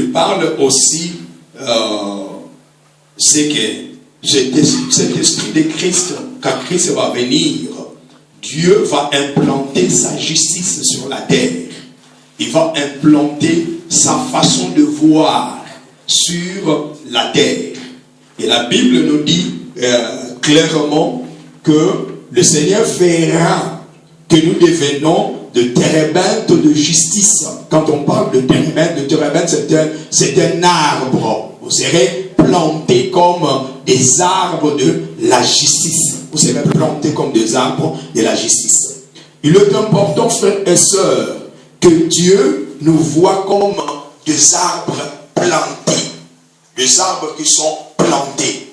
Il parle aussi, c'est que cet esprit de Christ, quand Christ va venir, Dieu va implanter sa justice sur la terre. Il va implanter sa façon de voir sur la terre. Et la Bible nous dit clairement que le Seigneur fera que nous devenons de térébinthes de justice. Quand on parle de térébinthes, c'est un arbre. Vous serez plantés comme des arbres de la justice. Vous serez plantés comme des arbres de la justice. Il est important, frères et sœurs, que Dieu nous voit comme des arbres plantés. Des arbres qui sont plantés.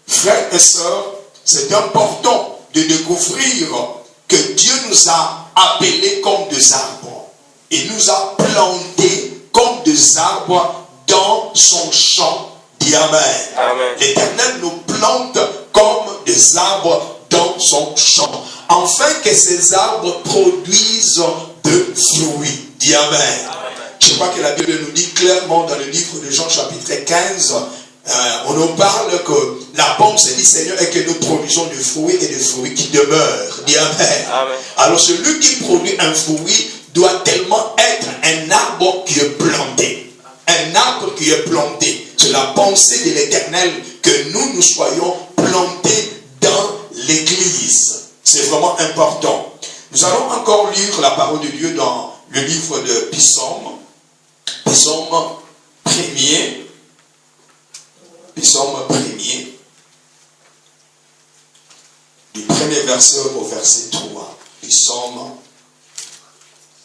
Frères et sœurs, c'est important de découvrir que Dieu nous a appelés comme des arbres. Il nous a plantés comme des arbres dans son champ. Dis Amen. L'Éternel nous plante comme des arbres dans son champ, afin que ces arbres produisent de fruits. Dis Amen. Je crois que la Bible nous dit clairement dans le livre de Jean chapitre 15, on nous parle que la promesse du Seigneur est que nous produisons du fruit et des fruits qui demeurent. Dis Amen. Alors celui qui produit un fruit doit tellement être un arbre qui est planté. Un arbre qui est planté. C'est la pensée de l'Éternel que nous soyons plantés dans l'Église. C'est vraiment important. Nous allons encore lire la parole de Dieu dans le livre de Psaume. Psaume 1er. Psaume 1er. Du premier verset au verset 3. Psaume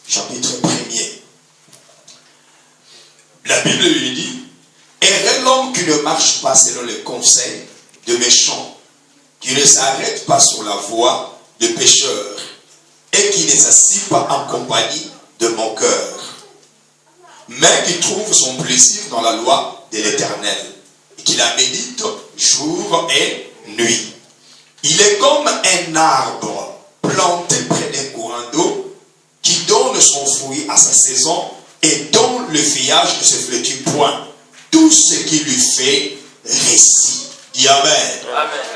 chapitre 1er. La Bible lui dit: heureux l'homme qui ne marche pas selon les conseils de méchants, qui ne s'arrête pas sur la voie de pécheurs, et qui ne s'assied pas en compagnie de moqueurs, mais qui trouve son plaisir dans la loi de l'Éternel, et qui la médite jour et nuit. Il est comme un arbre planté près d'un courant d'eau, qui donne son fruit à sa saison, et dont le feuillage ne se flétrit point. Tout ce qui lui fait récit. Dis Amen.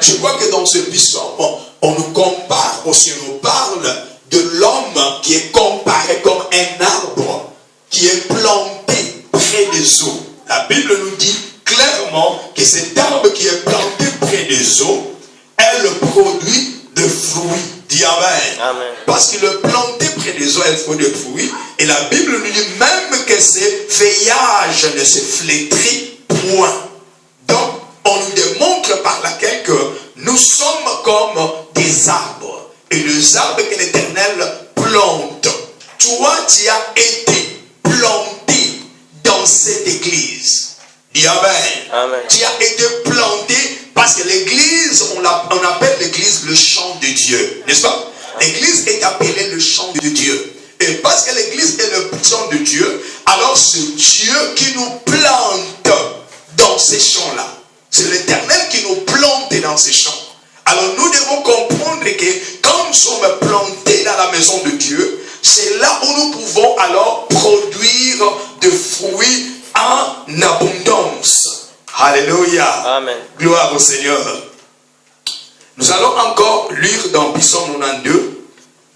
Je crois que dans ce psaume, on nous compare, aussi on nous parle de l'homme qui est comparé comme un arbre qui est planté près des eaux. La Bible nous dit clairement que cet arbre qui est planté près des eaux, elle produit de fruits. Dis Amen. Parce qu'il est planté près des eaux, elle produit des fruits. Et la Bible nous dit même que ces feuillages ne se flétrit point. Donc, on nous démontre par laquelle que nous sommes comme des arbres. Et les arbres que l'Éternel plante. Toi, tu as été planté dans cette église. Dis Amen. Tu as été planté parce que l'église, on appelle l'église le champ de Dieu. N'est-ce pas? L'église est appelée le champ de Dieu. Et parce que l'église est le champ de Dieu, alors c'est Dieu qui nous plante dans ces champs-là. C'est l'Éternel qui nous plante dans ces champs. Alors nous devons comprendre que quand nous sommes plantés dans la maison de Dieu, c'est là où nous pouvons alors produire des fruits en abondance. Alléluia. Amen. Gloire au Seigneur. Nous allons encore lire dans Psaume 92,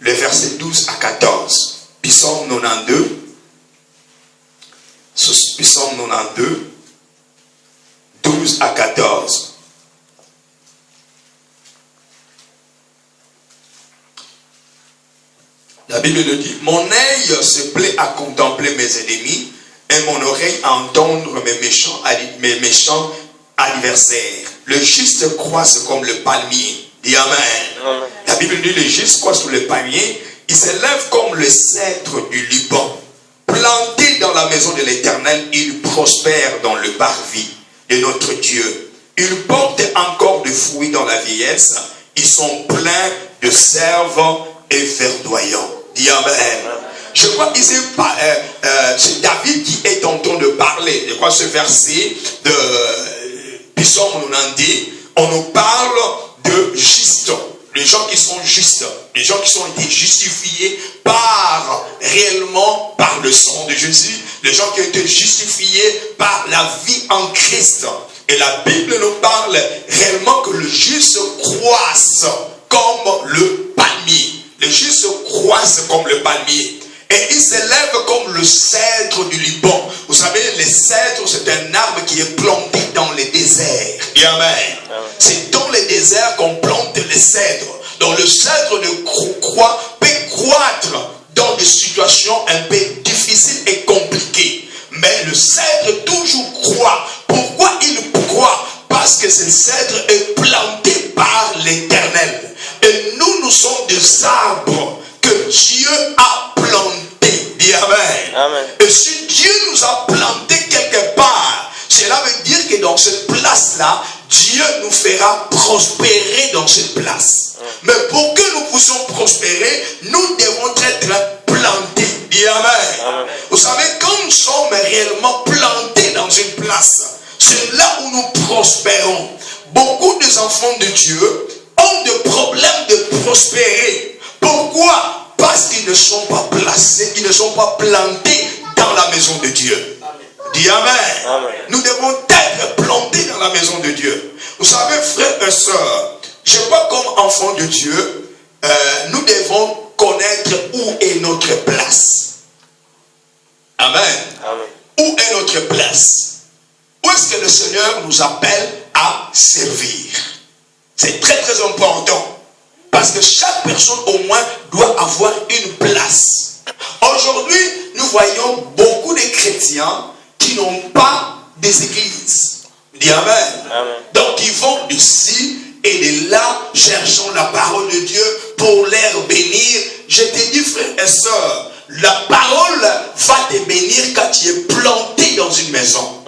les versets 12 à 14. Psaume 92. Psaume 92, 12 à 14. La Bible nous dit: mon œil se plaît à contempler mes ennemis, et mon oreille à entendre mes méchants adversaires. Le juste croise comme le palmier. Dis Amen. La Bible dit: le juste croise sur le palmier, il s'élève comme le cèdre du Liban. Planté dans la maison de l'Éternel, il prospère dans le parvis de notre Dieu. Ils portent encore des fruits dans la vieillesse. Ils sont pleins de sève et verdoyants. Dis Amen. Je crois que c'est David qui est en train de parler. Je crois que ce verset de Psaume 90, on nous parle de juste. les gens qui sont justes, les gens qui ont été justifiés réellement par le sang de Jésus, les gens qui ont été justifiés par la vie en Christ. Et la Bible nous parle réellement que le juste croisse comme le palmier. Le juste croisse comme le palmier. Et il s'élève comme le cèdre du Liban. Vous savez, les cèdres, c'est un arbre qui est planté dans les déserts. Et amen. C'est dans les déserts qu'on plante les cèdres. Donc le cèdre peut croître dans des situations un peu difficiles et compliquées. Mais le cèdre toujours croît. Pourquoi il croît? Parce que ce cèdre est planté par l'Éternel. Et nous sommes des arbres que Dieu a plantés. Dis amen. Amen. Et si Dieu nous a plantés quelque part, cela veut dire que dans cette place-là, Dieu nous fera prospérer dans cette place. Mais pour que nous puissions prospérer, nous devons être plantés. Dis amen. Amen. Vous savez, quand nous sommes réellement plantés dans une place, c'est là où nous prospérons. Beaucoup des enfants de Dieu ont des problèmes de prospérer. Pourquoi? Parce qu'ils ne sont pas placés, ils ne sont pas plantés dans la maison de Dieu. Dis amen. Amen. Nous devons être plantés dans la maison de Dieu. Vous savez, frères et sœurs, je crois comme enfants de Dieu, nous devons connaître où est notre place. Amen. Amen. Où est notre place? Où est-ce que le Seigneur nous appelle à servir? C'est très très important. Parce que chaque personne au moins doit avoir une place. Aujourd'hui, nous voyons beaucoup de chrétiens qui n'ont pas des églises. Dis amen. Amen. Donc ils vont d'ici et de là, cherchant la parole de Dieu pour les bénir. Je te dis, frères et sœurs, la parole va te bénir quand tu es planté dans une maison.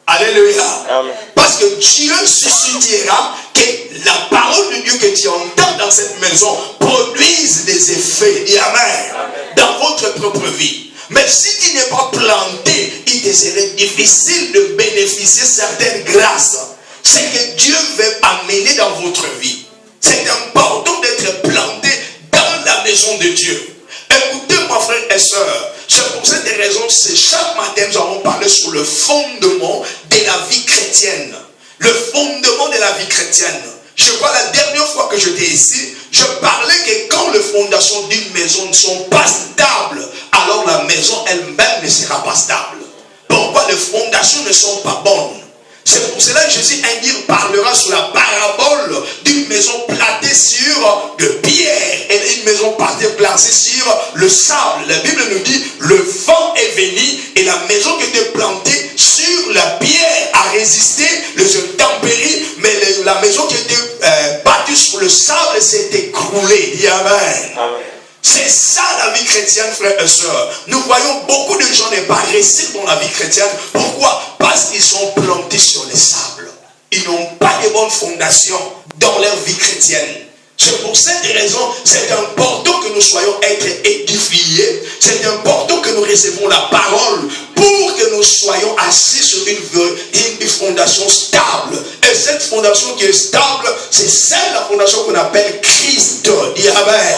Alléluia. Amen. Parce que Dieu suscitera que la parole de Dieu que tu entends dans cette maison produise des effets. Dis amen. Amen. Dans votre propre vie. Mais si tu n'es pas planté, il te serait difficile de bénéficier certaines grâces. C'est que Dieu veut amener dans votre vie. C'est important d'être planté dans la maison de Dieu. Écoutez-moi, frères et sœurs. C'est pour cette raison que chaque matin nous allons parler sur le fondement de la vie chrétienne. Le fondement de la vie chrétienne. Je crois la dernière fois que j'étais ici, je parlais que quand les fondations d'une maison ne sont pas stables, alors la maison elle-même ne sera pas stable. Pourquoi les fondations ne sont pas bonnes? C'est pour cela que Jésus un jour parlera sur la parabole d'une maison plantée sur de pierre et une maison placée sur le sable. La Bible nous dit, le vent est venu et la maison qui était plantée sur la pierre a résisté les intempéries, mais la maison qui était bâtie sur le sable s'est écroulée. Dis amen. Amen. C'est ça la vie chrétienne, frères et sœurs. Nous voyons beaucoup de gens ne pas réussir dans la vie chrétienne. Pourquoi? Parce qu'ils sont plantés sur les sables. Ils n'ont pas de bonnes fondations dans leur vie chrétienne. C'est pour cette raison, c'est important que nous soyons être édifiés. C'est important que nous recevons la parole pour que nous soyons assis sur une fondation stable. Et cette fondation qui est stable, c'est celle, la fondation qu'on appelle Christ. Dis amen.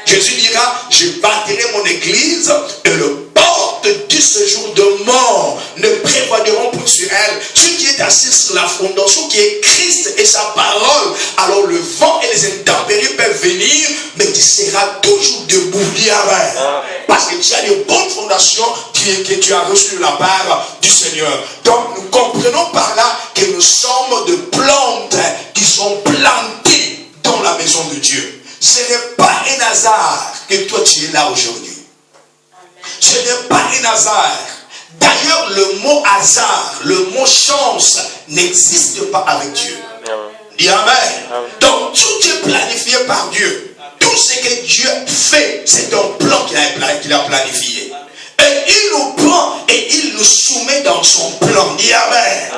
Jésus dira, je bâtirai mon église et le porte du séjour de mort ne prévaudront plus sur elle. Celui qui est assis sur la fondation qui est Christ et sa parole, alors le vent et les intempéries peuvent venir, mais tu seras toujours debout. Dis amen. Parce que tu as une bonne fondation que tu as reçue de la part du Seigneur. Donc nous comprenons par là que nous sommes de plantes qui sont plantées dans la maison de Dieu. Ce n'est pas un hasard que toi tu es là aujourd'hui. Ce n'est pas un hasard. D'ailleurs, le mot hasard, le mot chance n'existe pas avec Dieu. Dis amen. Donc tout est planifié par Dieu. Tout ce que Dieu fait, c'est un plan qu'il a planifié. Et il nous prend et il nous soumet dans son plan. Dis amen.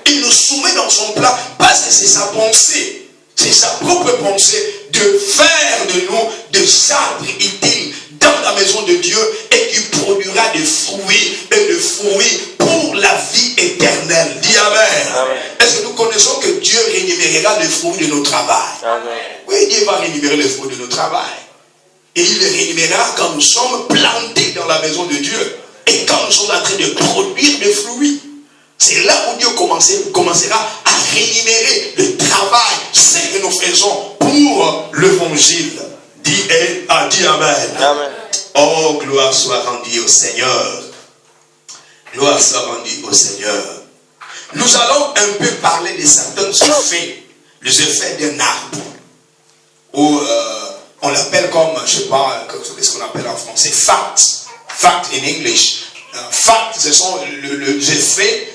Il nous soumet dans son plan parce que c'est sa pensée. C'est sa propre pensée de faire de nous des arbres utiles dans la maison de Dieu et qui produira des fruits et des fruits pour la vie éternelle. Dis amen. Est-ce que nous connaissons que Dieu rémunérera rémunérera les fruits de nos travail. Amen. Oui, Dieu va rémunérer les fruits de nos travail. Et il les rémunérera quand nous sommes plantés dans la maison de Dieu. Et quand nous sommes en train de produire des fruits. C'est là où Dieu commencera à rémunérer le travail, ce que nous faisons pour l'évangile. Dis Amen. Amen. Oh, gloire soit rendue au Seigneur. Gloire soit rendue au Seigneur. Nous allons un peu parler de certains effets, les effets d'un arbre. Ou on l'appelle comme, je ne sais pas, ce qu'on appelle en français, fact. Fact in English. Fact, ce sont les effets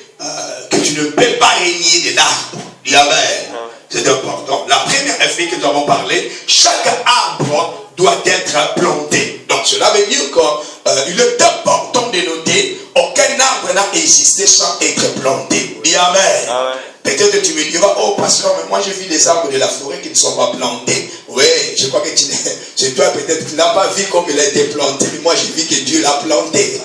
que tu ne peux pas régner de l'arbre. Dis Amen. C'est important. La première effet que nous avons parlé, chaque arbre doit être planté. Donc cela veut dire qu'il est important de noter aucun arbre n'a existé sans être planté. Dis Amen. Amen. Peut-être que tu me diras, oh pasteur, mais moi j'ai vu des arbres de la forêt qui ne sont pas plantés. Oui, je crois que c'est toi peut-être qui n'as pas vu comme il a été planté, mais moi j'ai vu que Dieu l'a planté.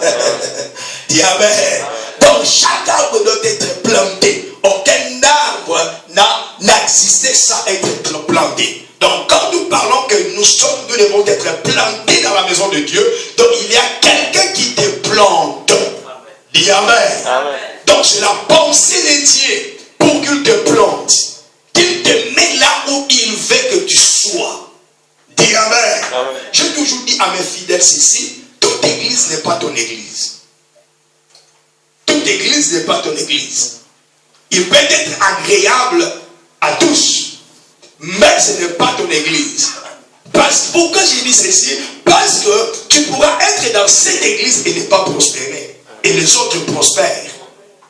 Dis Amen. Donc chaque arbre doit être planté. Aucun arbre n'a existé sans être planté. Donc quand nous parlons que nous devons être plantés dans la maison de Dieu, donc il y a quelqu'un qui te plante. Dis Amen. Amen. Donc c'est la pensée de Dieu pour qu'il te plante. Qu'il te met là où il veut que tu sois. Dis Amen. Amen. J'ai toujours dit à mes fidèles ici, toute église n'est pas ton église. Toute église n'est pas ton église. Il peut être agréable à tous, mais ce n'est pas ton église. Pourquoi j'ai dit ceci? Parce que tu pourras être dans cette église et ne pas prospérer. Et les autres prospèrent.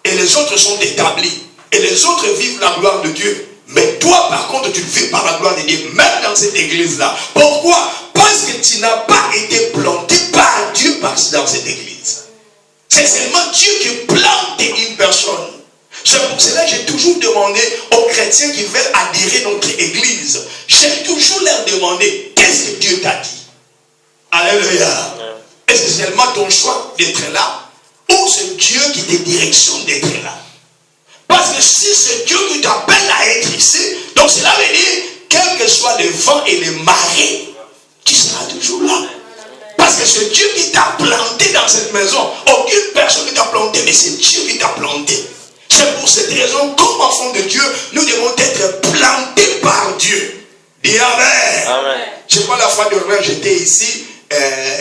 Et les autres sont établis. Et les autres vivent la gloire de Dieu. Mais toi, par contre, tu vis par la gloire de Dieu, même dans cette église-là. Pourquoi? Parce que tu n'as pas été planté par Dieu dans cette église. C'est seulement Dieu qui plante une personne. C'est pour cela que j'ai toujours demandé aux chrétiens qui veulent adhérer à notre église. J'ai toujours leur demandé, qu'est-ce que Dieu t'a dit? Alléluia. Est-ce que c'est seulement ton choix d'être là? Ou c'est Dieu qui te directionne d'être là? Parce que si c'est Dieu qui t'appelle à être ici, donc cela veut dire, quel que soit le vent et les marées, tu seras toujours là. Parce que c'est Dieu qui t'a planté dans cette maison. Aucune personne ne t'a planté, mais c'est Dieu qui t'a planté. C'est pour cette raison, comme enfants de Dieu, nous devons être plantés par Dieu. Dis Amen. Amen. Je crois la fois dernière, j'étais ici,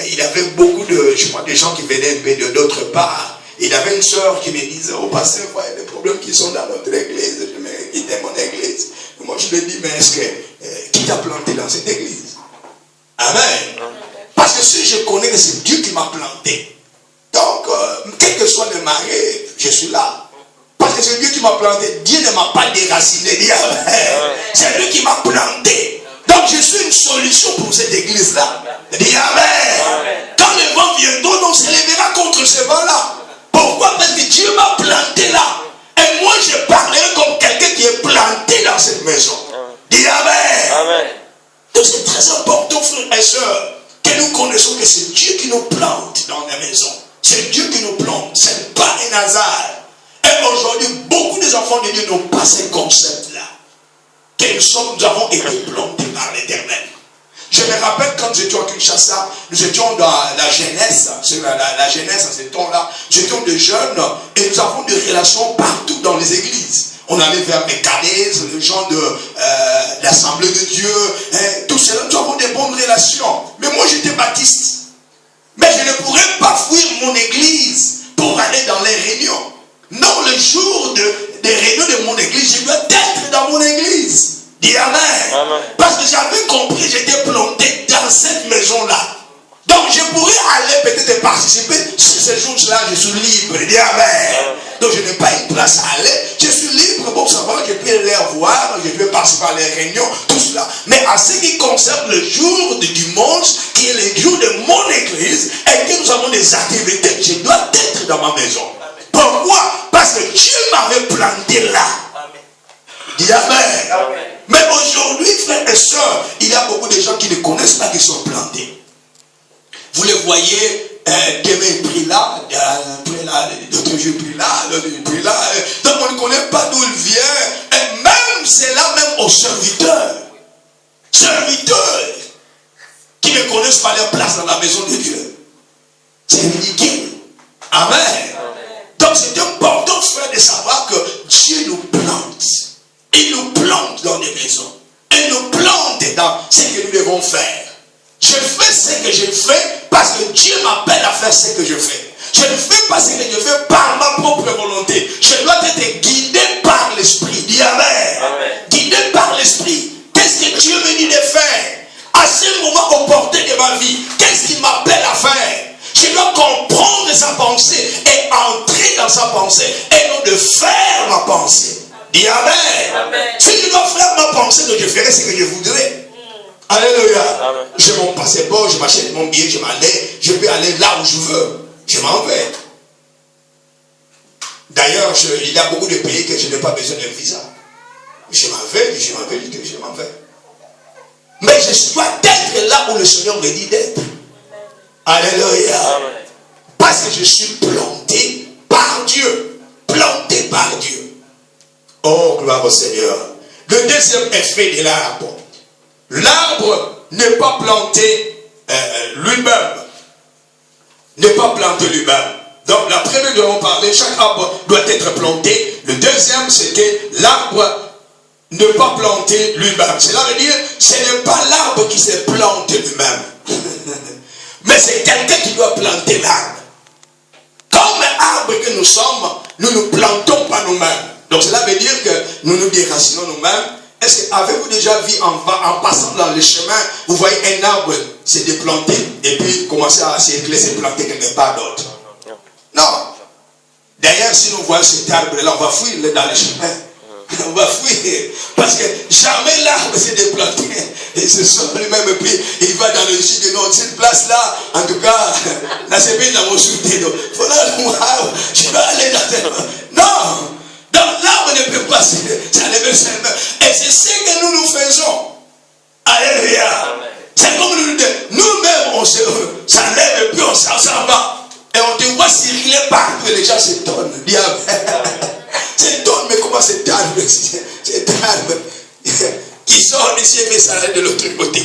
il y avait beaucoup de gens qui venaient un peu d'autre part. Il y avait une soeur qui me disait, oh pasteur, il y a des problèmes qui sont dans notre église. Je me quittais mon église. Moi je lui ai dit, mais est-ce que qui t'a planté dans cette église? Amen. Parce que si je connais que c'est Dieu qui m'a planté, donc quel que soit le marée, je suis là. Parce que c'est Dieu qui m'a planté. Dieu ne m'a pas déraciné. C'est lui qui m'a planté. Donc je suis une solution pour cette église-là. Dis Amen. Quand le vent viendra, on se lèvera contre ce vent-là. Pourquoi? Parce que Dieu m'a planté là. Et moi je parlerai comme quelqu'un qui est planté dans cette maison. Dis Amen. Amen. Donc c'est très important, frères et sœurs, que nous connaissons que c'est Dieu qui nous plante dans la maison. C'est Dieu qui nous plante. Ce n'est pas un hasard. Et aujourd'hui, beaucoup des enfants de Dieu n'ont pas ce concept-là. Que nous avons été plantés par l'Éternel. Je me rappelle quand nous étions à Kinshasa, nous étions dans la jeunesse, la jeunesse à ce temps-là, nous étions des jeunes et nous avons des relations partout dans les églises. On allait vers les cadets, les gens de l'Assemblée de Dieu, tout cela, nous avons des bonnes relations. Mais moi j'étais baptiste. Mais je ne pourrais pas fuir mon église pour aller dans les réunions. Non, le jour des réunions de mon église, je dois être dans mon église. Dis Amen. Amen. Parce que j'avais compris, j'étais planté dans cette maison-là. Donc je pourrais aller peut-être participer. Si ce jour-là, je suis libre. Dis Amen. Amen. Donc je n'ai pas une place à aller. Je suis libre pour savoir que je peux les voir, je peux participer à les réunions, tout cela. Mais à ce qui concerne le jour du dimanche, qui est le jour de mon église, et que nous avons des activités, je dois être dans ma maison. Pourquoi? Parce que Dieu m'avait planté là. Dis Amen. Amen. Mais aujourd'hui, frères et sœurs, il y a beaucoup de gens qui ne connaissent pas qu'ils sont plantés. Vous les voyez, demain il prie là, d'autres jours il prie là, d'autres jours il prie là. Donc on ne connaît pas d'où il vient. Et même c'est là même aux serviteurs. Serviteurs qui ne connaissent pas leur place dans la maison de Dieu. C'est ridicule. Amen. Donc c'est important, frère, de savoir que Dieu nous plante. Il nous plante dans des maisons. Il nous plante dans ce que nous devons faire. Je fais ce que je fais parce que Dieu m'appelle à faire ce que je fais. Je ne fais pas ce que je fais par ma propre volonté. Je dois être guidé par l'Esprit. Dis Amen. Guidé par l'Esprit. Qu'est-ce que Dieu me dit de faire? À ce moment opportun de ma vie, qu'est-ce qu'il m'appelle à faire? Je dois comprendre sa pensée et entrer dans sa pensée et non de faire ma pensée. Dis Amen. Si je dois faire ma pensée, donc je ferai ce que je voudrais. Alléluia. J'ai mon passeport, je m'achète mon billet, je m'en vais, je peux aller là où je veux. Je m'en vais. D'ailleurs, il y a beaucoup de pays que je n'ai pas besoin d'un visa. Je m'en vais. Mais je dois être là où le Seigneur me dit d'être. Alléluia. Parce que je suis planté par Dieu. Planté par Dieu. Oh, gloire au Seigneur. Le deuxième effet de l'arbre. L'arbre n'est pas planté lui-même. N'est pas planté lui-même. Donc la première dont on parlait, chaque arbre doit être planté. Le deuxième, c'est que l'arbre n'est pas planté lui-même. Cela veut dire, ce n'est pas l'arbre qui se plante lui-même. Mais c'est quelqu'un qui doit planter l'arbre. Comme arbre que nous sommes, nous ne plantons pas nous-mêmes. Donc cela veut dire que nous nous déracinons nous-mêmes. Est-ce que avez-vous déjà vu en passant dans le chemin, vous voyez un arbre se déplanter et puis commencer à circuler, se planter quelque part d'autre? Non. D'ailleurs, si nous voyons cet arbre-là, on va fuir dans le chemin. On va fuir. Parce que jamais l'arbre s'est déplanté. Et ce sont lui-même, et puis il va dans le sud de notre cette place-là. En tout cas, là, c'est bien dans mon souté. Il faut là, je vais aller dans non. Donc l'arbre ne peut pas s'enlever seulement. Et c'est ce que nous faisons. Alléluia. C'est comme nous-mêmes, on s'enlève et puis on s'en va. Et on te voit circuler partout et les gens s'étonnent. S'étonnent, mais comment cet arbre qui sort d'ici et s'arrête de l'autre côté.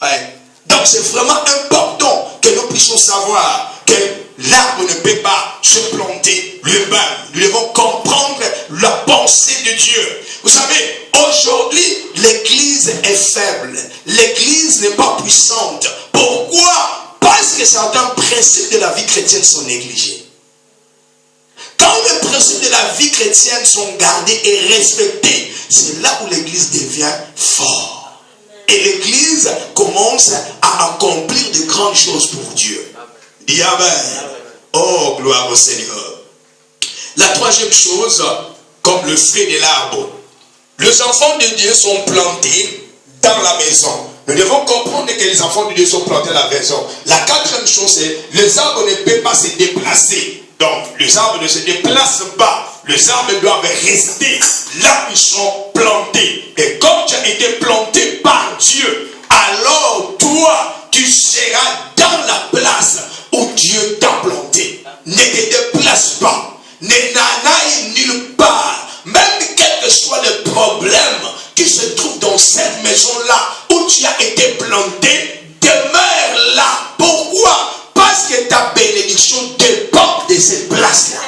Ouais. Donc c'est vraiment important que nous puissions savoir que l'arbre ne peut pas se planter lui-même. Nous devons comprendre la pensée de Dieu. Vous savez, aujourd'hui, l'église est faible. L'église n'est pas puissante. Pourquoi? Parce que certains principes de la vie chrétienne sont négligés. Quand les principes de la vie chrétienne sont gardés et respectés, c'est là où l'église devient forte. Et l'église commence à accomplir de grandes choses pour Dieu. Dis Amen. Oh, gloire au Seigneur. La troisième chose, comme le fruit de l'arbre. Les enfants de Dieu sont plantés dans la maison. Nous devons comprendre que les enfants de Dieu sont plantés dans la maison. La quatrième chose, c'est les arbres ne peuvent pas se déplacer. Donc, les arbres ne se déplacent pas. Les arbres doivent rester là où ils sont plantés. Et comme tu as été planté par Dieu, alors toi, tu seras dans la place où Dieu t'a planté. Ne te déplace pas. Ne n'aille nulle part. Même quel que soit le problème qui se trouve dans cette maison-là où tu as été planté, demeure là. Pourquoi? Parce que ta bénédiction dépend de cette place-là.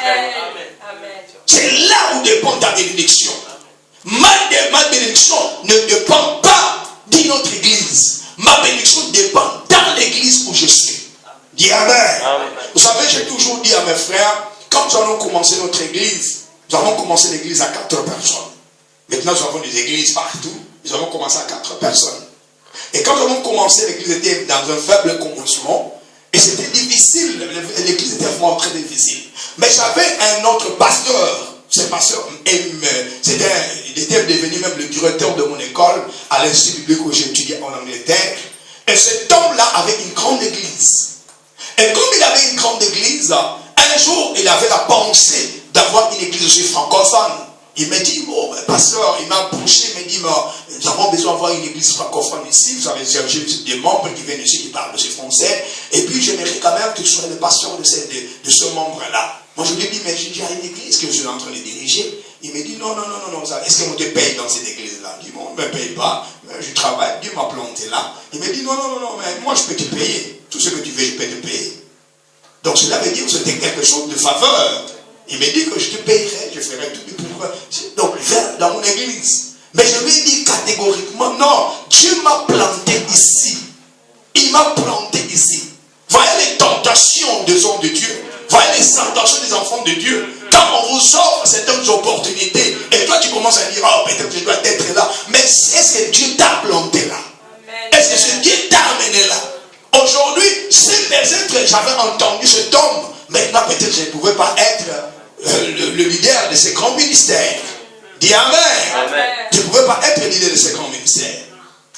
C'est là où dépend ta bénédiction. Ma bénédiction ne dépend pas d'une autre église. Ma bénédiction dépend dans l'église où je suis. Dis Amen. Vous savez, j'ai toujours dit à mes frères, quand nous allons commencer notre église, nous avons commencé l'église à 4 personnes. Maintenant, nous avons des églises partout. Nous avons commencé à 4 personnes. Et quand nous avons commencé, l'église était dans un faible commencement. Et c'était difficile. L'église était vraiment très difficile. Mais j'avais un autre pasteur. Ce pasteur, il était devenu même le directeur de mon école à l'Institut biblique où j'étudiais en Angleterre. Et cet homme-là avait une grande église. Et comme il avait une grande église, un jour, il avait la pensée d'avoir une église aussi francophone. Il m'a dit, bon, pasteur, il m'a poussé, il m'a dit, nous avons besoin d'avoir une église francophone ici. Vous avez des membres qui viennent ici, qui parlent aussi français. Et puis, j'aimerais quand même que tu sois le pasteur de ce membre-là. Moi, je lui ai dit, mais j'ai déjà une église que je suis en train de diriger. Il me dit, non, est-ce qu'on te paye dans cette église-là? Je dis, bon, ne me paye pas, je travaille, Dieu m'a planté là. Il me dit, non, mais moi je peux te payer. Tout ce que tu veux, je peux te payer. Donc cela veut dire que c'était quelque chose de faveur. Il me dit que je te payerai, je ferai tout pour... Donc viens dans mon église. Mais je lui dis catégoriquement, non, Dieu m'a planté ici. Il m'a planté ici. Voyez les tentations des hommes de Dieu. Voyez les tentations des enfants de Dieu. Quand on vous offre certaines opportunités, et toi tu commences à dire, oh peut-être je dois être là. Mais est-ce que Dieu t'a planté là? Est-ce que ce Dieu t'a amené là? Aujourd'hui, si peut-être j'avais entendu cet homme, maintenant peut-être je ne pouvais pas être le leader de ces grands ministères. Dis Amen. Je ne pouvais pas être le leader de ces grands ministères.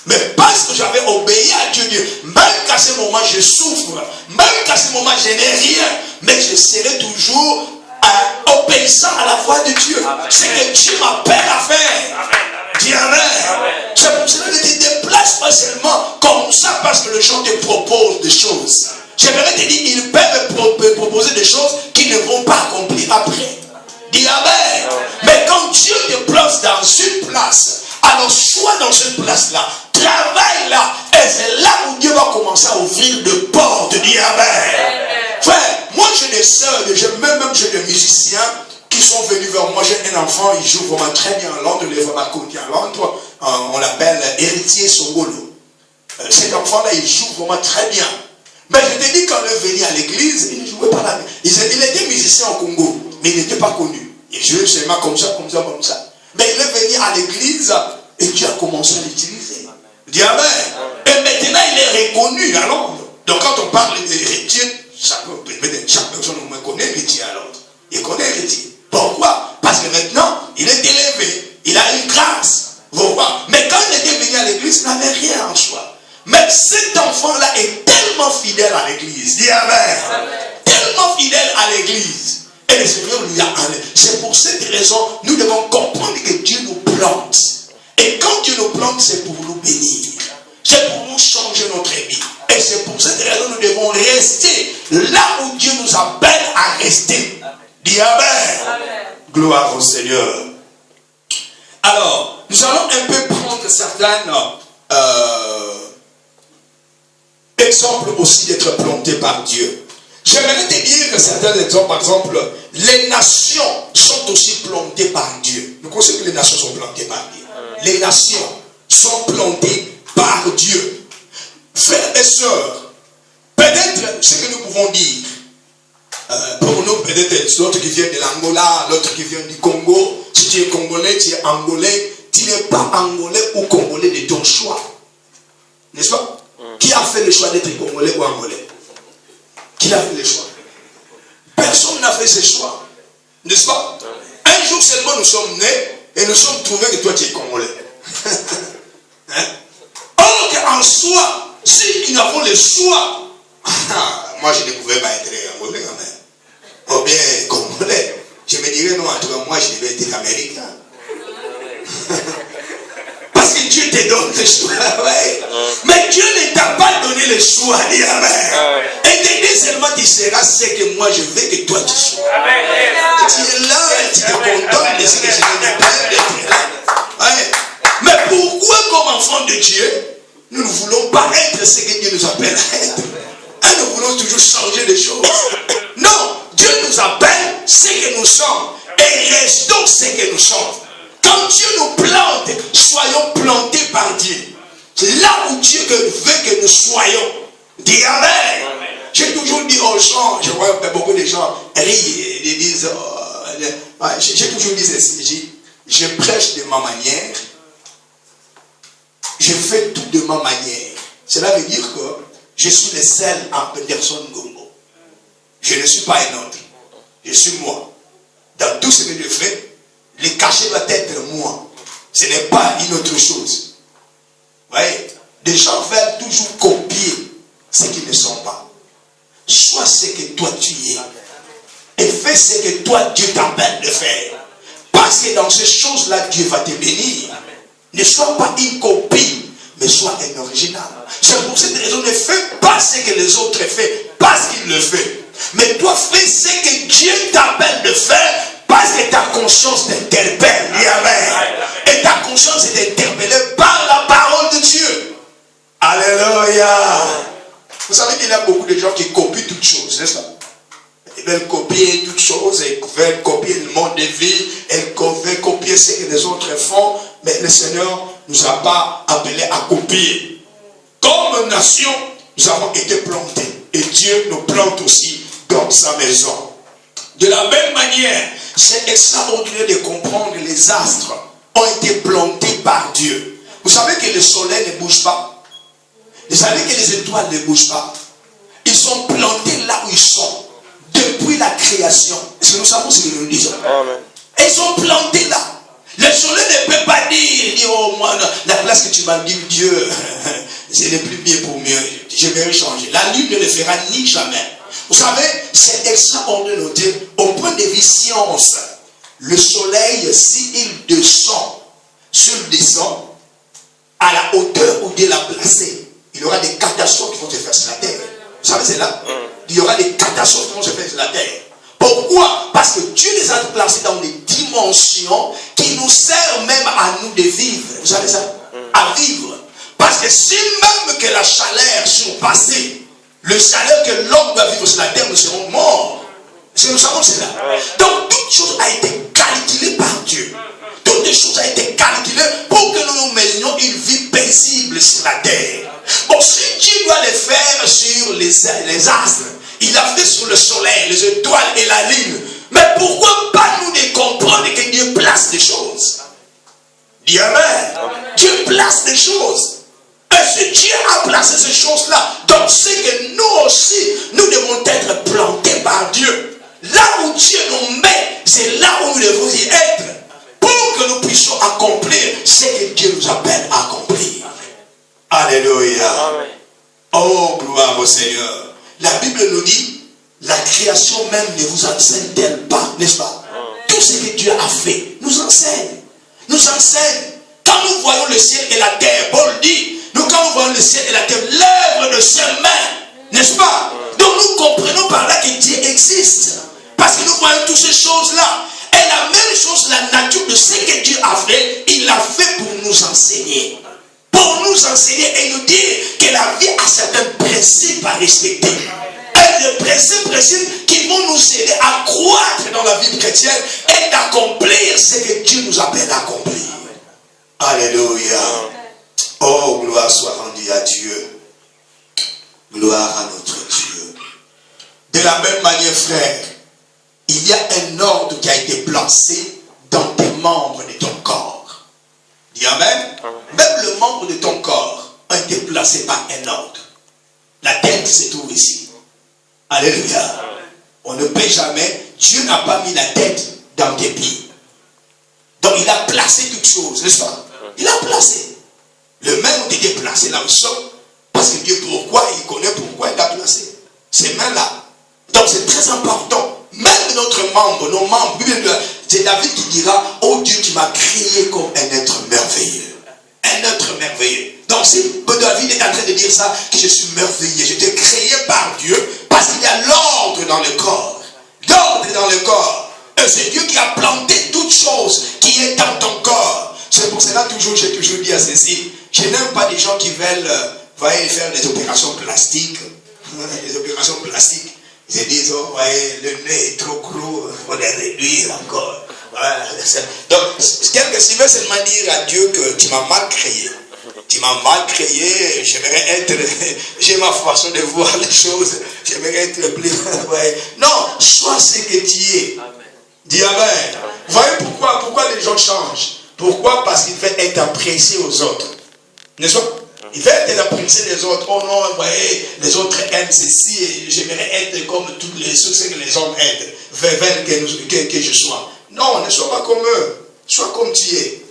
Mais parce que j'avais obéi à Dieu, même qu'à ce moment je souffre, même qu'à ce moment je n'ai rien, mais je serai toujours obéissant à la voix de Dieu. C'est que Dieu m'appelle à faire. Dis Amen. C'est pour cela que ne te déplace pas seulement comme ça parce que le gens te propose des choses. J'aimerais te dire, ils peuvent me proposer des choses qui ne vont pas accomplir après. Dis Amen. Mais quand Dieu te place dans une place, alors sois dans cette place-là, travaille là, et c'est là où Dieu va commencer à ouvrir de portes. Dis Amen. Frère, moi j'ai des sœurs, même j'ai des musiciens qui sont venus vers moi. J'ai un enfant, il joue vraiment très bien en Londres, il est vraiment connu en Londres. On l'appelle Héritier Songolo. Cet enfant-là, il joue vraiment très bien. Mais je te dis, quand il est venu à l'église, il ne jouait pas là. Il était musicien au Congo, mais il n'était pas connu. Il jouait seulement comme ça. Mais il est venu à l'église et Dieu a commencé à l'utiliser. Dis Amen. Et maintenant, il est reconnu à Londres. Donc quand on parle d'héritier, chaque personne au moins connaît héritier à Londres. Il connaît héritier. Pourquoi? Parce que maintenant, il est élevé. Il a une grâce. Vous voyez? Mais quand il était venu à l'église, il n'avait rien en soi. Mais cet enfant-là est tellement fidèle à l'église. Dis Amen. Tellement fidèle à l'église. Et le Seigneur lui a enlevé. C'est pour cette raison, nous devons comprendre que Dieu nous plante. Et quand Dieu nous plante, c'est pour nous bénir. C'est pour nous changer notre vie. Et c'est pour cette raison que nous devons rester là où Dieu nous appelle à rester. Dis Amen. Gloire au Seigneur. Alors, nous allons un peu prendre certains exemples aussi d'être plantés par Dieu. J'aimerais te dire que certains exemples, par exemple, les nations sont aussi plantées par Dieu. Nous connaissons que les nations sont plantées par Dieu. Les nations sont plantées par Dieu. Frères et sœurs, peut-être ce que nous pouvons dire, pour nous, peut-être l'autre qui vient de l'Angola, l'autre qui vient du Congo. Si tu es congolais, tu es angolais. Tu n'es pas angolais ou congolais de ton choix. N'est-ce pas? Qui a fait le choix d'être congolais ou angolais? Qui a fait le choix? Personne n'a fait ce choix. N'est-ce pas? Un jour seulement nous sommes nés et nous sommes trouvés que toi tu es congolais. Hein? Or qu'en soi, si nous avons le choix, moi je ne pouvais pas être angolais quand même. Ou bien congolais. Je me dirais non, en tout cas moi je devais être américain. Parce que Dieu te donne le choix. Ouais. Mais Dieu ne t'a pas donné le choix. Dis Amen. Et te dit seulement tu seras ce que moi je veux que toi tu sois. Tu es là et tu te contentes de ce que je t'appelle d'être là. Ouais. Mais pourquoi comme enfant de Dieu, nous ne voulons pas être ce que Dieu nous appelle à être? Et nous voulons toujours changer les choses. Non, Dieu nous appelle ce que nous sommes. Et restons ce que nous sommes. Quand Dieu nous plante, soyons plantés par Dieu. C'est là où Dieu veut que nous soyons. Dis Amen. J'ai toujours dit aux gens, je vois beaucoup de gens rient et disent, j'ai toujours dit ceci, je prêche de ma manière, je fais tout de ma manière. Cela veut dire que je suis le seul en Peterson Gombo. Je ne suis pas un autre. Je suis moi. Dans tout ce que je fais, le cachet doit être moi. Ce n'est pas une autre chose. Vous voyez? Les gens veulent toujours copier ce qu'ils ne sont pas. Sois ce que toi tu es. Et fais ce que toi Dieu t'appelle de faire. Parce que dans ces choses-là, Dieu va te bénir. Ne sois pas une copie, mais sois un original. C'est pour cette raison, ne fais pas ce que les autres font parce qu'ils le font. Mais toi, fais ce que Dieu t'appelle de faire Parce que ta conscience t'interpelle. Dis amen. Et ta conscience est interpellée par la parole de Dieu. Alléluia. Vous savez qu'il y a beaucoup de gens qui copient toutes choses, n'est-ce pas? Ils veulent copier toutes choses, ils veulent copier le monde de vie, ils veulent copier ce que les autres font, mais le Seigneur ne nous a pas appelés à copier. Comme nation, nous avons été plantés, et Dieu nous plante aussi dans sa maison. De la même manière, c'est extraordinaire de comprendre que les astres ont été plantés par Dieu. Vous savez que le soleil ne bouge pas. Vous savez que les étoiles ne bougent pas. Ils sont plantés là où ils sont. Depuis la création. Est-ce que nous savons ce que nous disons? Amen. Ils sont plantés là. Le soleil ne peut pas dire oh moi, la place que tu m'as dit, Dieu, ce n'est plus bien pour mieux. Je vais changer. La lune ne le fera ni jamais. Vous savez, c'est extraordinaire de noter, au point de vue science, le soleil, s'il descend, à la hauteur où Dieu l'a placé, il y aura des catastrophes qui vont se faire sur la terre. Vous savez, c'est là. Il y aura des catastrophes qui vont se faire sur la terre. Pourquoi? Parce que Dieu les a placés dans des dimensions qui nous servent même à nous de vivre. Vous savez ça? À vivre. Parce que si même que la chaleur surpassait le chaleur que l'homme va vivre sur la terre, nous serons morts. Est-ce que nous savons cela? Donc, toute chose a été calculée par Dieu. Toutes les choses ont été calculées pour que nous nous menions une vie paisible sur la terre. Bon, si Dieu doit le faire sur les astres, il l'a fait sur le soleil, les étoiles et la lune. Mais pourquoi pas nous de comprendre que Dieu place des choses? Dis amen. Dieu place des choses. Et si Dieu a placé ces choses-là, donc c'est que nous aussi, nous devons être plantés par Dieu. Là où Dieu nous met, c'est là où nous devons y être. Pour que nous puissions accomplir ce que Dieu nous appelle à accomplir. Alléluia. Amen. Oh, gloire au Seigneur. La Bible nous dit, la création même ne vous enseigne-t-elle pas, n'est-ce pas? Tout ce que Dieu a fait nous enseigne. Nous enseigne. Quand nous voyons le ciel et la terre, Paul dit, quand nous voyons le ciel et la terre, l'œuvre de ses mains, n'est-ce pas? Donc nous comprenons par là que Dieu existe. Parce que nous voyons toutes ces choses-là. Et la même chose, la nature de ce que Dieu a fait, il l'a fait pour nous enseigner. Pour nous enseigner et nous dire que la vie a certains principes à respecter. Et des principes qui vont nous aider à croître dans la vie chrétienne et d'accomplir ce que Dieu nous appelle à accomplir. Alléluia. Oh, gloire soit rendue à Dieu. Gloire à notre Dieu. De la même manière, frère, il y a un ordre qui a été placé dans tes membres de ton corps. Dis amen. Même le membre de ton corps a été placé par un ordre. La tête se trouve ici. Alléluia. On ne peut jamais, Dieu n'a pas mis la tête dans tes pieds. Donc il a placé toutes choses, n'est-ce pas? Il a placé. Le même ont été placés là où ils sont. Parce que Dieu, pourquoi? Il connaît pourquoi il a placé. Ces mains-là. Donc c'est très important. Même notre membre, nos membres, c'est David qui dira, oh Dieu, tu m'as créé comme un être merveilleux. Un être merveilleux. Donc si David est en train de dire ça, que je suis merveilleux, j'étais créé par Dieu, parce qu'il y a l'ordre dans le corps. L'ordre dans le corps. Et c'est Dieu qui a planté toute chose qui est dans ton corps. C'est pour cela toujours, j'ai toujours dit à ceci, je n'aime pas des gens qui veulent faire des opérations plastiques. Des opérations plastiques. Ils se disent, oh, voyez, le nez est trop gros, il faut le réduire encore. Voilà. Donc, quelqu'un qui veut seulement dire à Dieu que tu m'as mal créé. Tu m'as mal créé, j'aimerais être, j'ai ma façon de voir les choses, j'aimerais être plus. Ouais. Non, sois ce que tu es. Dis amen. Vous voyez pourquoi les gens changent? Pourquoi? Parce qu'ils veulent être appréciés aux autres. N'est-ce pas? Ils veulent être appréciés des autres. Oh non, vous voyez, les autres aiment ceci et j'aimerais être comme tous ceux que les hommes aiment. Veulent que je sois. Non, ne sois pas comme eux. Sois comme tu es.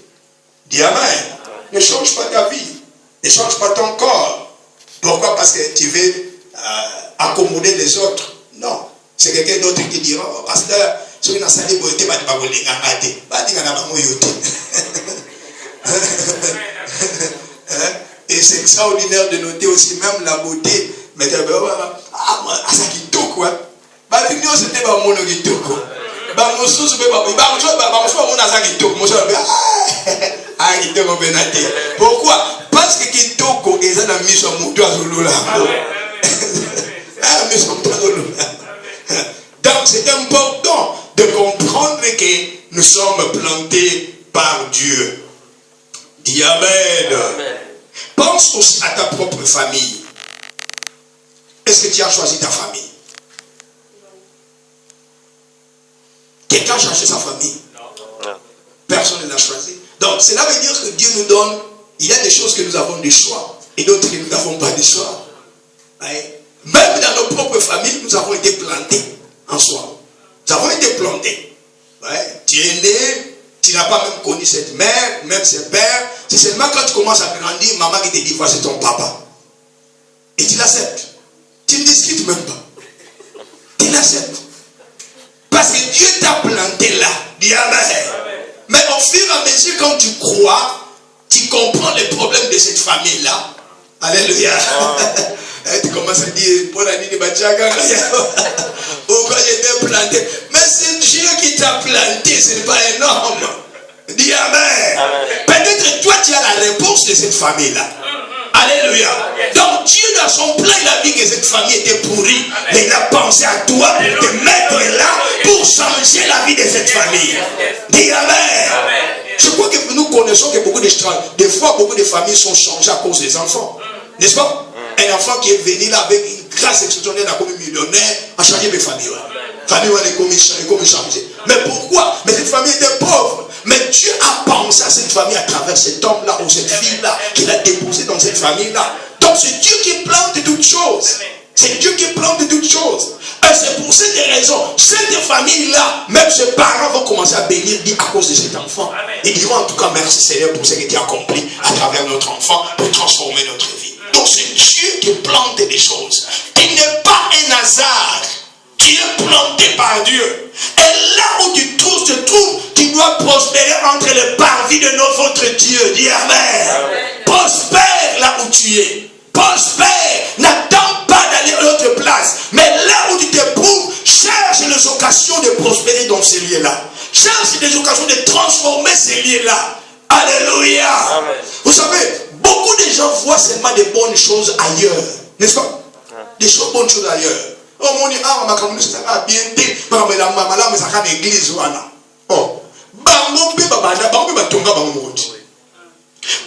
Dis amen. Ne change pas ta vie. Ne change pas ton corps. Pourquoi? Parce que tu veux accommoder les autres. Non. C'est quelqu'un d'autre qui dira, oh, pasteur, si vous avez beauté, et c'est extraordinaire de noter aussi même la beauté. Mais ah, ça qui tout quoi. C'était pas mon qui tout quoi. Pourquoi? Parce que Kitoko est un ami sur mon doigt. Donc c'est important de comprendre que nous sommes plantés par Dieu. Dis Amen. Pense aussi à ta propre famille. Est-ce que tu as choisi ta famille? Quelqu'un a cherché sa famille? Non. Personne ne l'a choisi. Donc cela veut dire que Dieu nous donne, il y a des choses que nous avons des choix et d'autres que nous n'avons pas de choix. Même dans nos propres familles, nous avons été plantés en soi. Nous avons été plantés. Tu es né, tu n'as pas même connu cette mère, même ce père. C'est seulement quand tu commences à grandir, maman qui te dit, voici ton papa. Et tu l'acceptes. Tu ne discutes même pas. Tu l'acceptes. Parce que Dieu t'a planté là. Dis Amen. Mais au fur et à mesure, quand tu crois, tu comprends les problèmes de cette famille-là. Alléluia. Tu commences à dire, pour la nuit de Bachaga, pourquoi j'étais planté? Mais c'est Dieu qui t'a planté, ce n'est pas un homme. Dis Amen. Peut-être toi, tu as la réponse de cette famille-là. Alléluia. Donc Dieu dans son plan, il a vu que cette famille était pourrie. Mais il a pensé à toi de mettre là pour changer la vie de cette famille. Dis Amen. Je crois que nous connaissons que des fois beaucoup de familles sont changées à cause des enfants. N'est-ce pas? Un enfant qui est venu là avec une grâce exceptionnelle à comme millionnaire a changé mes familles. Famille est comme changé. Mais pourquoi? Mais cette famille était pauvre. Mais Dieu a pensé à cette famille à travers cet homme-là ou cette fille-là qu'il a déposé dans cette famille-là. Donc c'est Dieu qui plante toutes choses. C'est Dieu qui plante toutes choses. Et c'est pour cette raison, cette famille-là, même ses parents vont commencer à bénir à cause de cet enfant. Ils diront en tout cas merci Seigneur pour ce que tu as accompli à travers notre enfant pour transformer notre vie. Donc c'est Dieu qui plante des choses. Il n'est pas un hasard qui est planté par Dieu. Et là où tu te trouves, tu dois prospérer entre les parvis de votre Dieu. Dis Amen. Prospère là où tu es. Prospère. N'attends pas d'aller à l'autre place. Mais là où tu t'éprouves, cherche les occasions de prospérer dans ces lieux-là. Cherche les occasions de transformer ces lieux-là. Alléluia. Amen. Vous savez, beaucoup de gens voient seulement des bonnes choses ailleurs. N'est-ce pas? Des bonnes choses ailleurs. Oh mon Dieu, ma communauté, ça va bien dire, mais ça va l'église. Oh,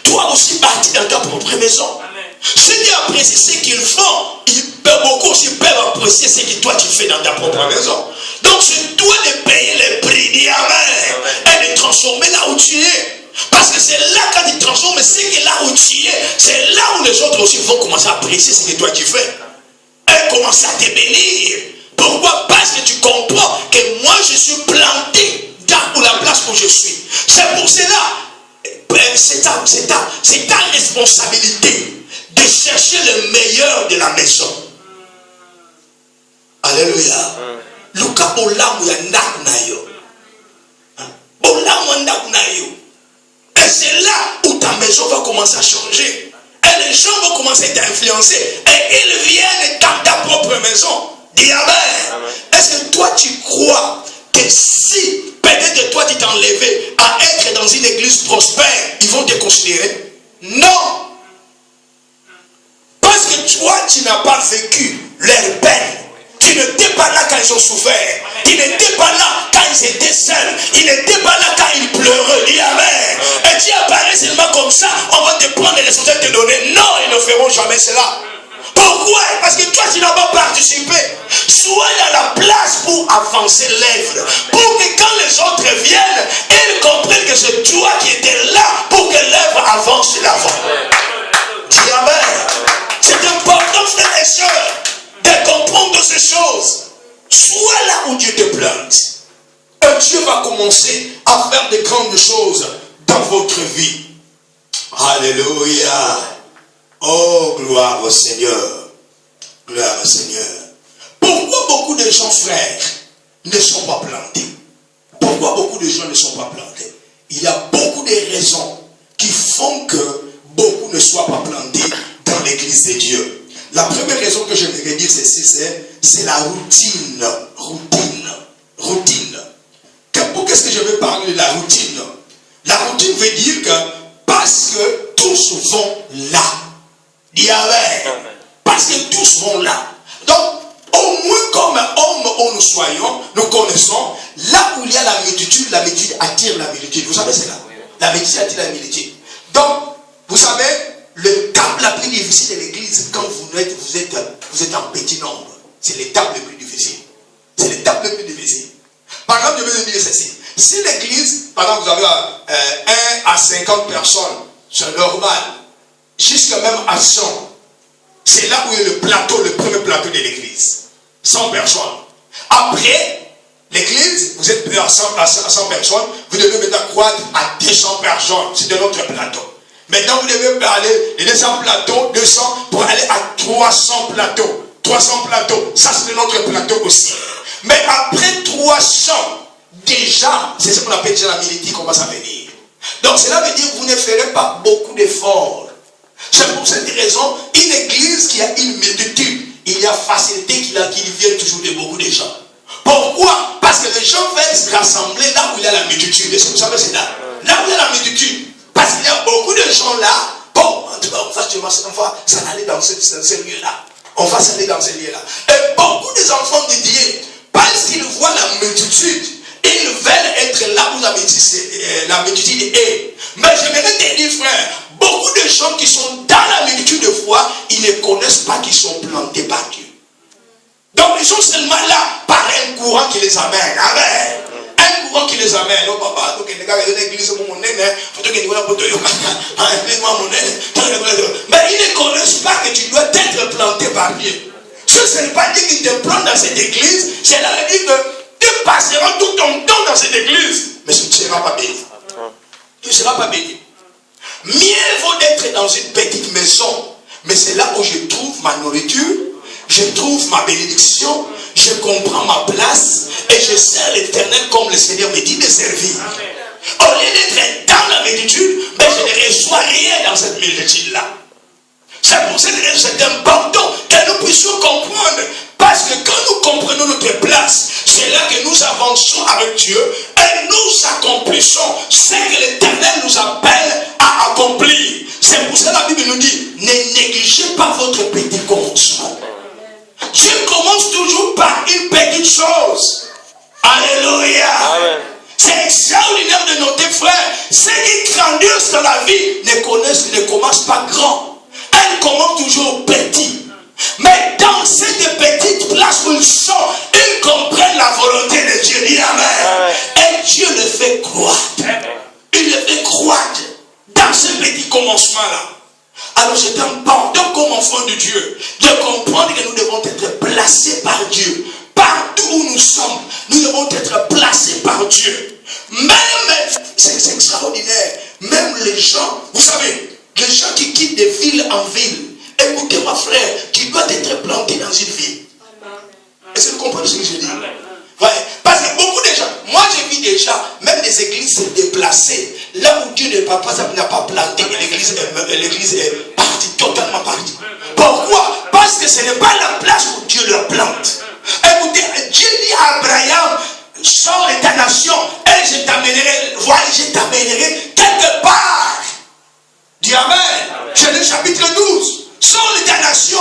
toi aussi bâtis dans ta propre maison. Si tu apprécies ce qu'ils font, ils peuvent beaucoup aussi apprécier ce que toi tu fais dans ta propre maison. Donc c'est toi de payer les prix, dis Amen, et de transformer là où tu es. Parce que c'est là quand tu transformes, c'est que là où tu es, c'est là où les autres aussi vont commencer à apprécier ce que toi tu fais. Et commencer à te bénir. Pourquoi? Parce que tu comprends que moi je suis planté dans la place où je suis. C'est pour cela, c'est ta responsabilité de chercher le meilleur de la maison. Alléluia. Luka olamu ya ndaku na yo. Olamu ndaku na yo. Et c'est là où ta maison va commencer à changer. Et les gens vont commencer à t'influencer. Et ils viennent dans ta propre maison. Dis Amen. Est-ce que toi tu crois que si peut-être toi tu t'es enlevé à être dans une église prospère, ils vont te considérer? Non. Parce que toi tu n'as pas vécu leur peine. Tu n'étais pas là quand ils ont souffert. Tu n'étais pas là quand ils étaient seuls. Ils n'étaient pas là quand ils pleuraient. Dis Amen. Et tu apparais seulement comme ça. On va te prendre les responsabilités de te donner. Non, ils ne feront jamais cela. Pourquoi? Parce que toi tu n'as pas participé. Sois dans la place pour avancer l'œuvre. Pour que quand les autres viennent, ils comprennent que c'est toi qui étais là pour que l'œuvre avance l'avant. Dis Amen. C'est important, frères et sœurs, de comprendre ces choses. Sois là où Dieu te plante. Et Dieu va commencer à faire de grandes choses dans votre vie. Alléluia. Oh, gloire au Seigneur. Gloire au Seigneur. Pourquoi beaucoup de gens, frères, ne sont pas plantés? Pourquoi beaucoup de gens ne sont pas plantés? Il y a beaucoup de raisons qui font que beaucoup ne soient pas plantés dans l'église de Dieu. La première raison que je vais dire ceci, c'est la routine. Routine. je veux parler de la routine. La routine veut dire que parce que tous vont là. Dis amen. Parce que tous vont là. Donc, au moins comme homme où nous soyons, nous connaissons, là où il y a la multitude attire la multitude. Vous savez cela? La multitude attire la multitude. Donc, vous savez, l'étape la plus difficile de l'église, quand vous êtes en petit nombre, c'est l'étape la plus difficile. C'est l'étape la plus difficile. Par exemple, je vais vous dire ceci. Si l'église, par exemple, vous avez 1 à 50 personnes, c'est normal. Jusqu'à même à 100. C'est là où il y a le premier plateau de l'église. 100 personnes. Après, l'église, vous êtes à 100 personnes, vous devez maintenant croître à 200 personnes. C'est de notre plateau. Maintenant, vous devez aller de 200 plateaux, 200, pour aller à 300 plateaux. 300 plateaux. Ça, c'est de notre plateau aussi. Mais après 300, déjà, c'est ce qu'on appelle déjà la milité commence à venir. Donc, cela veut dire que vous ne ferez pas beaucoup d'efforts. C'est pour cette raison, une église qui a une multitude, il y a facilité qu'il vienne toujours de beaucoup de gens. Pourquoi? Parce que les gens veulent se rassembler là où il y a la multitude. Est-ce que vous savez c'est là? Là où il y a la multitude. Parce qu'il y a beaucoup de gens là. Bon, en tout cas, on va s'en aller dans ce lieu-là. On va s'aller dans ce lieu-là. Et beaucoup des enfants de Dieu, parce qu'ils voient la multitude, ils veulent être là où la multitude est. Mais je vais te dire, frère, beaucoup de gens qui sont dans la multitude de foi, ils ne connaissent pas qu'ils sont plantés par Dieu. Donc ils sont seulement là par un courant qui les amène. Amen. Un courant qui les amène. Oh papa, donc les gars, l'église, mais ils ne connaissent pas que tu dois être planté par Dieu. Ce n'est pas dire qu'ils te plantent dans cette église, c'est là dire que tu passeras tout ton temps dans cette église, mais tu ne seras pas béni. Tu ne seras pas béni. Mieux vaut d'être dans une petite maison, mais c'est là où je trouve ma nourriture, je trouve ma bénédiction, je comprends ma place et je sers l'Éternel comme le Seigneur me dit de servir. Au lieu d'être dans la multitude, mais je ne reçois rien dans cette multitude-là. C'est pour cette raison c'est important que nous puissions comprendre. Parce que quand nous comprenons notre place, c'est là que nous avançons avec Dieu et nous accomplissons ce que l'Éternel nous appelle à accomplir. C'est pour ça que la Bible nous dit, ne négligez pas votre petit commencement. Dieu commence toujours par une petite chose. Alléluia. Amen. C'est extraordinaire de noter, frère, ceux qui grandissent dans la vie ne commencent pas grand. Elles commencent toujours petit. Mais dans cette petite place où ils sont, ils comprennent la volonté de Dieu. Dis amen. Et Dieu le fait croître. Il le fait croître dans ce petit commencement-là. Alors c'est important comme enfant de Dieu de comprendre que nous devons être placés par Dieu. Partout où nous sommes, nous devons être placés par Dieu. Même, c'est extraordinaire, même les gens, vous savez, les gens qui quittent de ville en ville, écoutez-moi frère, tu dois être planté dans une ville. Est-ce que vous comprenez ce que je dis? Ouais. Parce que beaucoup de gens, moi j'ai vu déjà, même des églises se déplacer, là où Dieu n'a pas planté, l'église est partie, totalement partie. Pourquoi? Parce que ce n'est pas la place où Dieu le plante. Écoutez, Dieu dit à Abraham, sors de ta nation et je t'amènerai, voilà, je t'amènerai quelque part. Dis amen. Genèse chapitre 12. Sors de ta nation,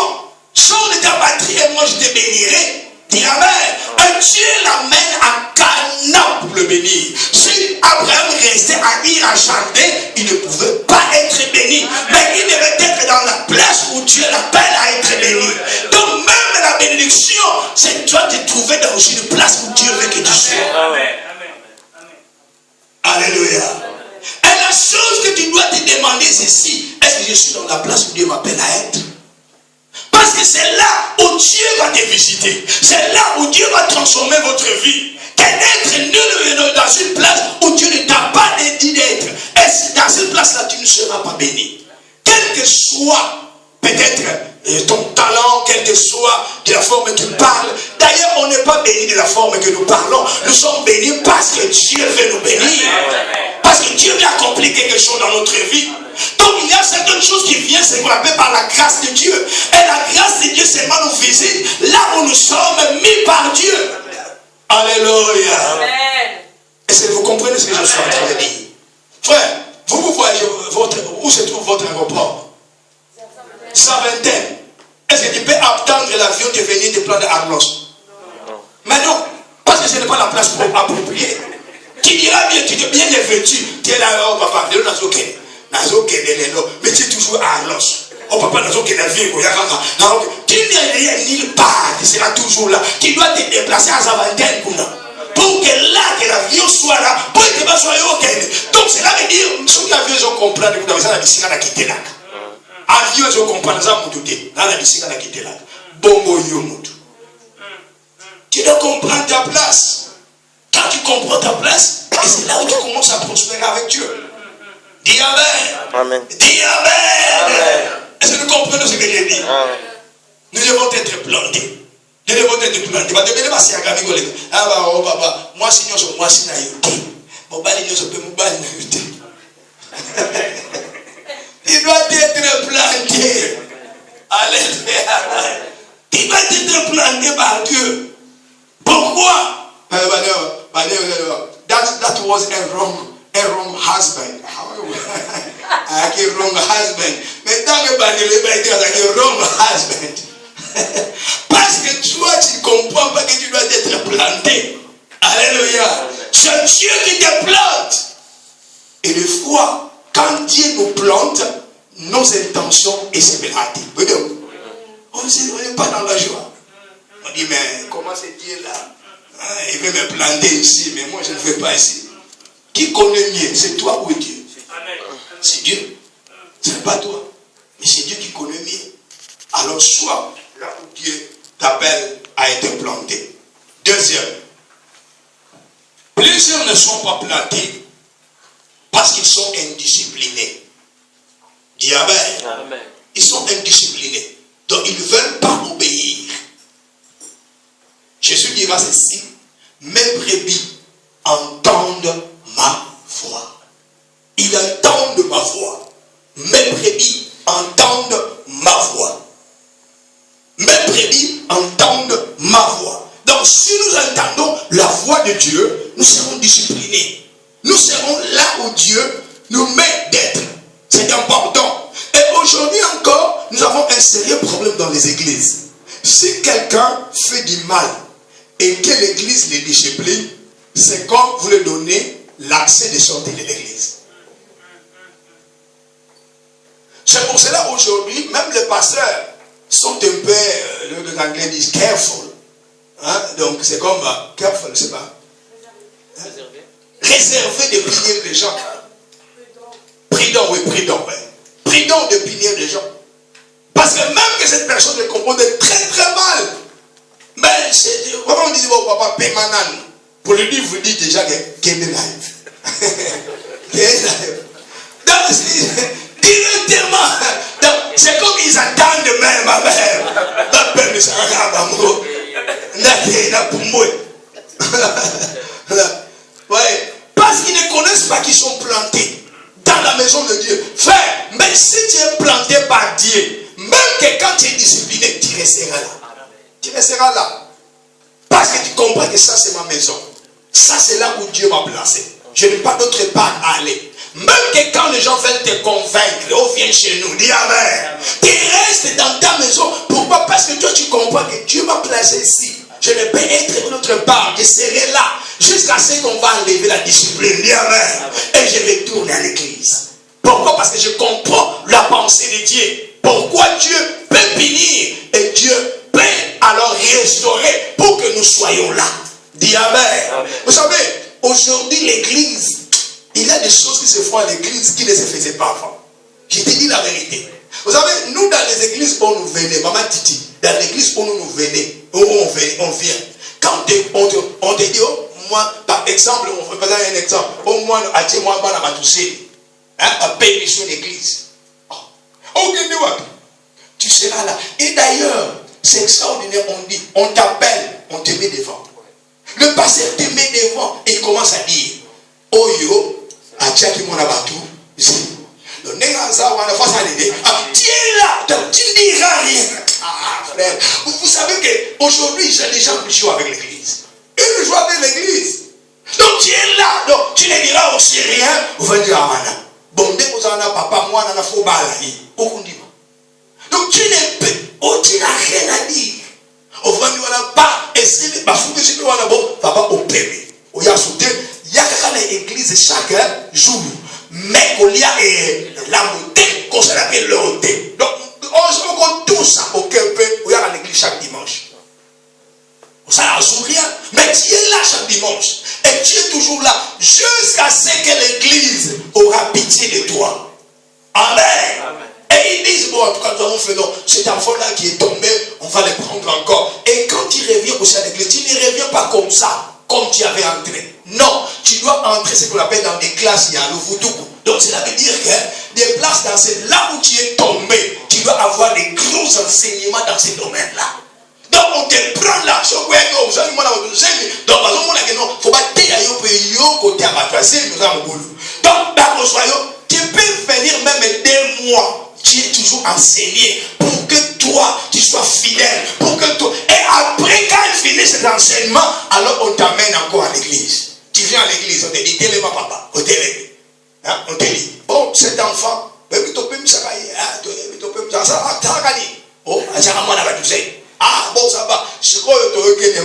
sors de ta patrie et moi je te bénirai. Dis amen. Et Dieu l'amène à Canaan pour le bénir. Si Abraham restait à Ir à Chaldée, il ne pouvait pas être béni. Mais il devait être dans la place où Dieu l'appelle à être béni. Donc même la bénédiction, c'est toi de te trouver dans une place où Dieu veut que tu sois. Amen. Alléluia. Et la chose que tu dois te demander, c'est si, est-ce que je suis dans la place où Dieu m'appelle à être? Parce que c'est là où Dieu va te visiter. C'est là où Dieu va transformer votre vie. Qu'être nul dans une place où Dieu ne t'a pas dit d'être. Et dans cette place-là, tu ne seras pas béni. Quel que soit peut-être ton talent, quel que soit de la forme que tu parles. D'ailleurs, on n'est pas béni de la forme que nous parlons. Nous sommes bénis parce que Dieu veut nous bénir. Parce que Dieu veut accomplir quelque chose dans notre vie. Donc il y a certaines choses qui viennent se frapper par la grâce de Dieu. Et la grâce de Dieu seulement nous visite là où nous sommes mis par Dieu. Alléluia. Amen. Est-ce que vous comprenez ce que je suis en train de dire? Frère, vous voyez où se trouve votre aéroport? Saint-Ventin. Est-ce que tu peux attendre l'avion de venir te prendre à Arlos? Mais non, parce que ce n'est pas la place appropriée. Tu diras bien, tu es bien vêtu. Tu es là, oh papa, mais tu es toujours à Arlos. Oh papa, tu n'es rien nulle part, tu seras toujours là. Tu dois te déplacer à Saint-Ventin pour que là, que l'avion soit là, pour que tu sois OK. Donc cela veut dire, ceux qui avions comprendre que vous avez dit ça, quitter là. Avion, je comprends, ça m'a douté. Dans la musique, on a quitté là. Bongo yomutu. Tu dois comprendre ta place. Quand tu comprends ta place, et c'est là où tu commences à prospérer avec Dieu. Dis Amen. Amen. Dis Amen. Est-ce que nous comprenons ce que j'ai dit? Nous devons être plantés. Nous devons être plantés. Ah bah, oh papa, moi si nous sommes, moi si nous sommes. Mon bali nous sommes, mon bali nous sommes. Tu dois être planté. Alléluia. Tu dois être planté par Dieu. Pourquoi? That was a wrong husband. A wrong husband. Mais dans le bannier, le wrong husband. Parce que toi, tu ne comprends pas que tu dois être planté. Alléluia. C'est Dieu qui te plante. Et des fois, quand Dieu nous plante, nos intentions essaient de rater. On n'est pas dans la joie. On dit, mais comment c'est Dieu là? Il veut me planter ici, mais moi je ne veux pas ici. Qui connaît mieux? C'est toi ou Dieu? C'est Dieu. Ce n'est pas toi. Mais c'est Dieu qui connaît mieux. Alors sois là où Dieu t'appelle à être planté. Deuxième. Plusieurs ne sont pas plantés parce qu'ils sont indisciplinés. Dis Amen. Ils sont indisciplinés. Donc ils ne veulent pas obéir. Jésus dira ceci: mes brebis entendent ma voix. Ils entendent ma voix. Mes brebis entendent ma voix. Mes brebis entendent ma voix. Donc si nous entendons la voix de Dieu, nous serons disciplinés. Nous serons là où Dieu nous met d'être. C'est important. Et aujourd'hui encore, nous avons un sérieux problème dans les églises. Si quelqu'un fait du mal et que l'église les discipline, c'est comme vous lui donnez l'accès de sortir de l'église. C'est pour cela aujourd'hui, même les pasteurs sont un peu, les anglais disent careful. Hein? Donc c'est comme careful, je ne sais pas. Hein? Réservé de punir les gens. Prudent, oui, prudent. Ouais. Prudent de punir les gens. Parce que même que cette personne est composée très très mal. Mais c'est comment on dit au papa Pémanan. Pour lui dire, vous dites déjà qu'elle est live. Donc directement. C'est comme ils attendent même ma mère. Parce qu'ils ne connaissent pas qu'ils sont plantés dans la maison de Dieu. Frère, même si tu es planté par Dieu, même que quand tu es discipliné, tu resteras là. Tu resteras là. Parce que tu comprends que ça c'est ma maison. Ça c'est là où Dieu m'a placé. Je n'ai pas d'autre part à aller. Même que quand les gens veulent te convaincre, oh viens chez nous, dis Amen. Tu restes dans ta maison. Pourquoi? Parce que toi tu comprends que Dieu m'a placé ici. Je ne peux être d'autre part. Je serai là jusqu'à ce qu'on va enlever la discipline. Dis Amen. Et je vais tourner à l'église. Pourquoi? Parce que je comprends la pensée de Dieu. Pourquoi Dieu peut punir et Dieu peut alors restaurer pour que nous soyons là. Dis Amen. Vous savez, aujourd'hui l'église, il y a des choses qui se font à l'église qui ne se faisaient pas avant. Je te dis la vérité. Vous savez, nous dans les églises où nous venons, Maman Titi, dans l'église où nous venons, on vient. Quand on te dit, oh, moi, par exemple, on va faire un exemple, au moins, moi, on va toucher. Un pays sur l'église. Tu seras là. Et d'ailleurs, c'est extraordinaire, on dit, on t'appelle, on te met devant. Le pasteur te met devant et il commence à dire, oh yo, Achaki mon abatou, tu es là, tu ne diras rien. Ah frère, vous savez qu'aujourd'hui, les gens jouent avec l'église. Ils jouent avec l'église. Donc tu es là, donc tu ne diras aussi rien. Vous venez dire, bon, dès que vous en avez papa, moi, on a faux balayer. Donc tu n'as rien à dire. Au vrai, on n'a pas essayé de bafouer, c'est que on a bon, papa, au bébé. On y a sauté, il y a quelqu'un l'église chaque jour. Mais qu'on y a la montée, qu'on s'appelle le montée. Donc, on se rend tout ça au cœur, on y a l'église chaque dimanche. Ça n'a rien, mais tu es là chaque dimanche. Et tu es toujours là jusqu'à ce que l'église aura pitié de toi. Amen. Amen. Et ils disent, bon, en tout cas, nous avons fait non, cet enfant-là qui est tombé, on va le prendre encore. Et quand tu reviens aussi à l'église, tu ne reviens pas comme ça, comme tu avais entré. Non, tu dois entrer ce qu'on appelle dans des classes, il y a le Voutoukou. Donc cela veut dire que des places dans ces, là où tu es tombé, tu dois avoir des gros enseignements dans ces domaines-là. Donc on te prend là, donc par exemple, faut pas donc tu peux venir même 2 mois, tu es toujours enseigné pour que toi tu sois fidèle, pour que toi, et après quand il finit cet enseignement, alors on t'amène encore à l'église. Tu viens à l'église, on te dit télé ma papa, on te dit, on te dit, bon cet enfant, oh, ah bon ça va, je crois que tu es